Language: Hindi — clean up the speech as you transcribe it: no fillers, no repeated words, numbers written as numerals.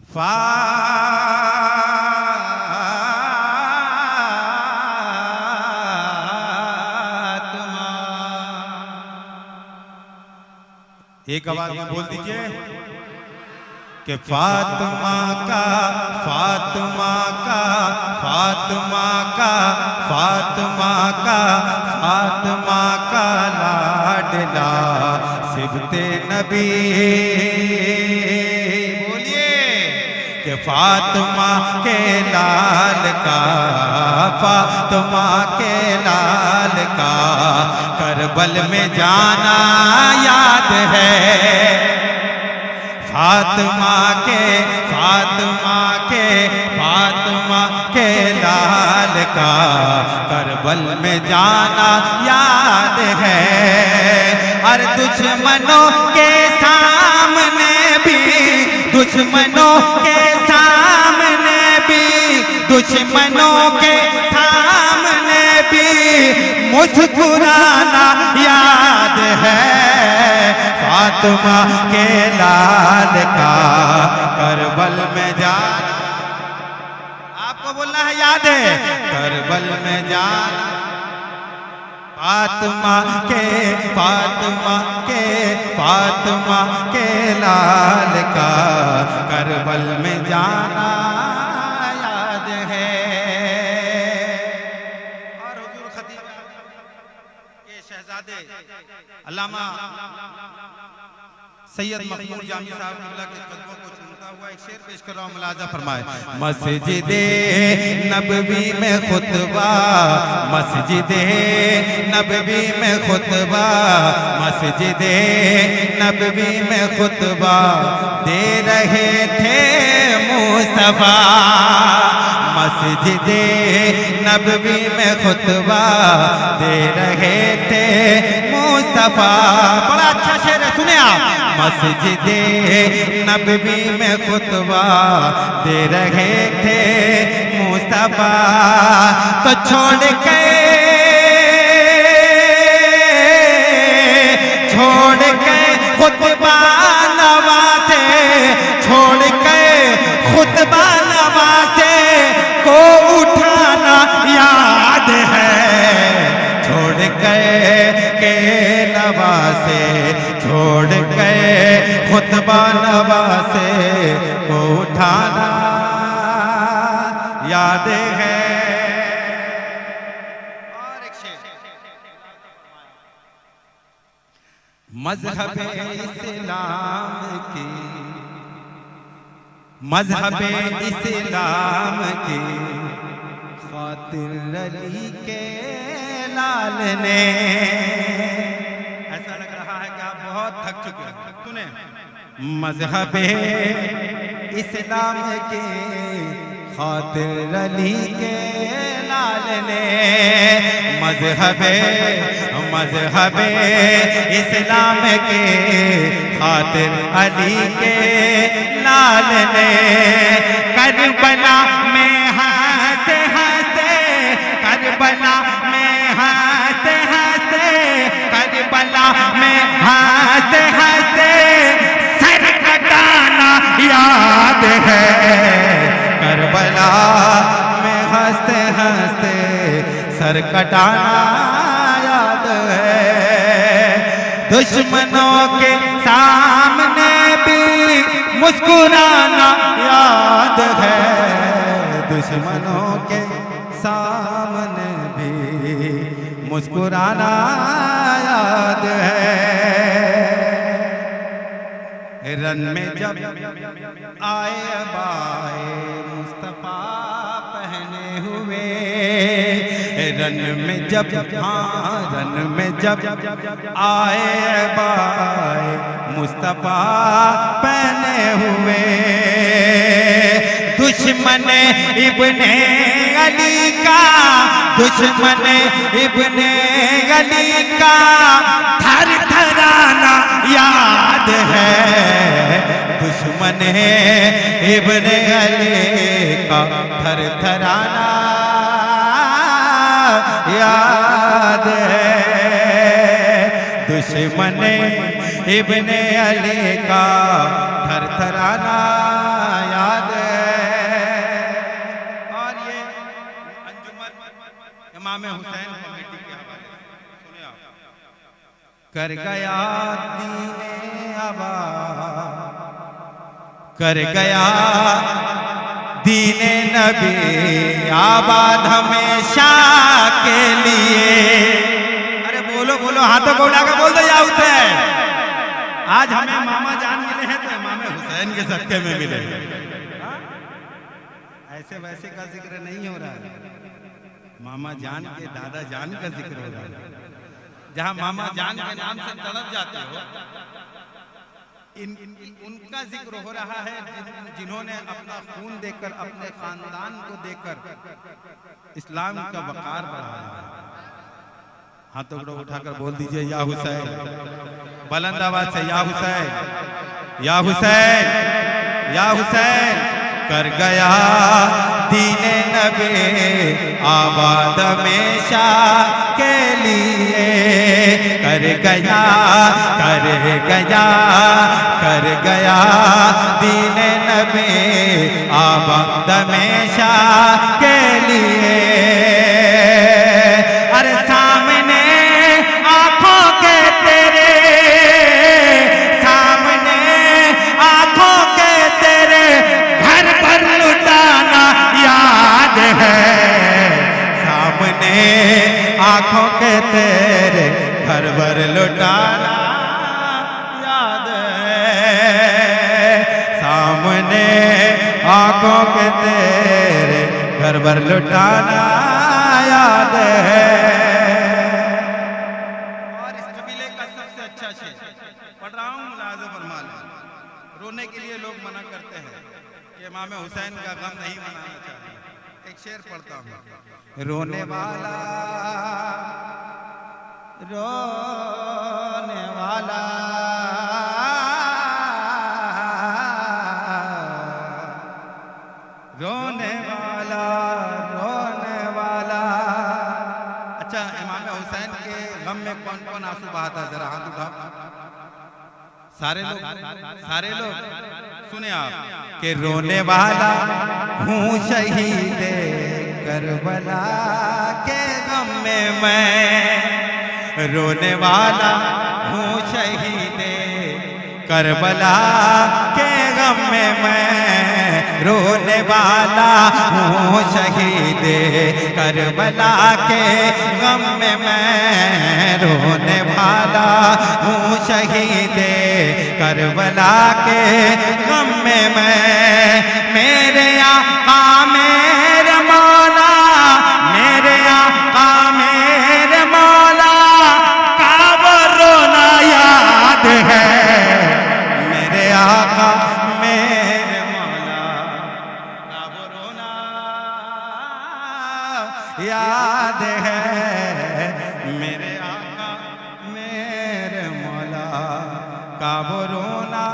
फातिमा। एक आवाज में बोल दीजिए कि फातिमा का फातिमा का फातिमा का फातिमा का फातिमा का लाडला सिबते नबी। बोलिए कि फातिमा के लाल का फातिमा के लाल का करबल में जाना याद है। फातिमा के फातिमा के फातिमा के लाल का करबल में जाना याद है। और दुश्मनों के सामने भी दुश्मनों के सामने भी दुश्मनों के सामने भी मुस्कुराना याद है। फातिमा के लाल का करबल में जाना आपको बोलना है याद है। करबल में जाना फातिमा के फातिमा के फातिमा के लाल का करबल में जाना याद है। और हुजूर खतीब के शहजादे अल्लामा सैयद मखमूद जामी साहब किबला के कदमों को चूमता हुआ एक शेर पेश कर रहा हूं, मुलाजा फरमाए। मस्जिदे नबवी में खुतबा मस्जिदे नबवी में खुतबा मस्जिदे नबवी में खुतबा दे रहे थे मुस्तफा। मस्जिदे नबवी में खुतबा दे रहे थे मुस्तफा। बड़ा अच्छा शेर है, सुने आप। मस्जिदे नबवी में खुतबा दे रहे थे मुस्तफा। तो छोड़ के खुतबा नवासे छोड़ के खुतबा नवासे को उठाना याद है। छोड़ के नवासे छोड़ के खुतबा नवासे को उठाना याद है। और एक शेर मजहब इस्लाम की मजहब इस्लाम की खातिर अली के लाल ने। ऐसा लग रहा है कि आप बहुत थक चुके हैं। सुने मजहब इस्लाम के खातिर अली के लाल ने। मजहब इस्लाम के खातिर अली के लाल ने। करबला में हंसते हंसते करबला में हंसते हंसते करबला में हंसते हंसते सर कटाना याद है। करबला में हंसते हंसते सर कटाना याद है। दुश्मनों के सामने भी मुस्कुराना याद है। दुश्मनों के सामने भी मुस्कुराना याद है। रन में जब आए बाए मुस्तफा पहने हुए। रन में जब रन में जब आए बाए मुस्तफा पहने हुए। दुश्मन इब्ने अली का दुश्मन इब्ने अली का थर थराना याद है। दुश्मन इब्ने अली का थर थराना याद है। दुश्मन इब्ने अली का थर थराना याद कर गया दीने आबाद, कर गया दीने नबी आबाद हमेशा के लिए। अरे बोलो बोलो, हाथों को उठाकर बोल दो या हुसैन। आज हमें मामा जान मिले हैं तो इमाम हुसैन के सदके में मिले। ऐसे वैसे का जिक्र नहीं हो रहा है, मामा जान के दादा जान का जिक्र हो रहा है। जहां मामा जान के नाम से तड़प जाते हो, उनका जिक्र हो रहा है जिन्होंने अपना खून देकर, अपने खानदान को देकर इस्लाम का वकार बढ़ाया। हाथों को उठाकर बोल दीजिए या हुसैन, बुलंद आवाज से या हुसैन, या हुसैन, या हुसैन। कर गया दीने नबी आबाद हमेशा के लिए, कर गया, कर गया, कर गया दीने नबी आबाद हमेशा के लिए। अरे सामने आंखों के तेरे, सामने आंखों के तेरे घर पर लुटाना याद है, सामने आंखों के तेरे घर पर लुटाना याद है, सामने आंखों के तेरे घर पर लुटाना याद है। और इस कबीले का सबसे अच्छा शेर पढ़ रहा हूँ, मुलाज़ा फरमा लें। रोने के लिए लोग मना करते हैं कि इमाम हुसैन का गम नहीं मनाना चाहिए। एक शेर पढ़ता हूँ। रोने वाला, रोने वाला, रोने वाला, रोने वाला। अच्छा, इमाम हुसैन के गम में कौन कौन आंसू बहाता है? जरा हाथ उठाओ। सारे लोग, सारे लोग सुने आप कि रोने वाला हूँ शहीद करबला के गम में मैं, रोने वाला हूँ शहीद करबला के गम में मैं, रोने वाला हूँ शहीद करबला के गम में मैं, रोने वाला हूँ शहीद करबला के गम में मैं। मेरे आका मेरे मौला, मेरे आका मेरे मौला का वो रोना याद है, मेरे आका मेरे मौला का वो रोना याद है, मेरे आका मेरे मौला का वो रोना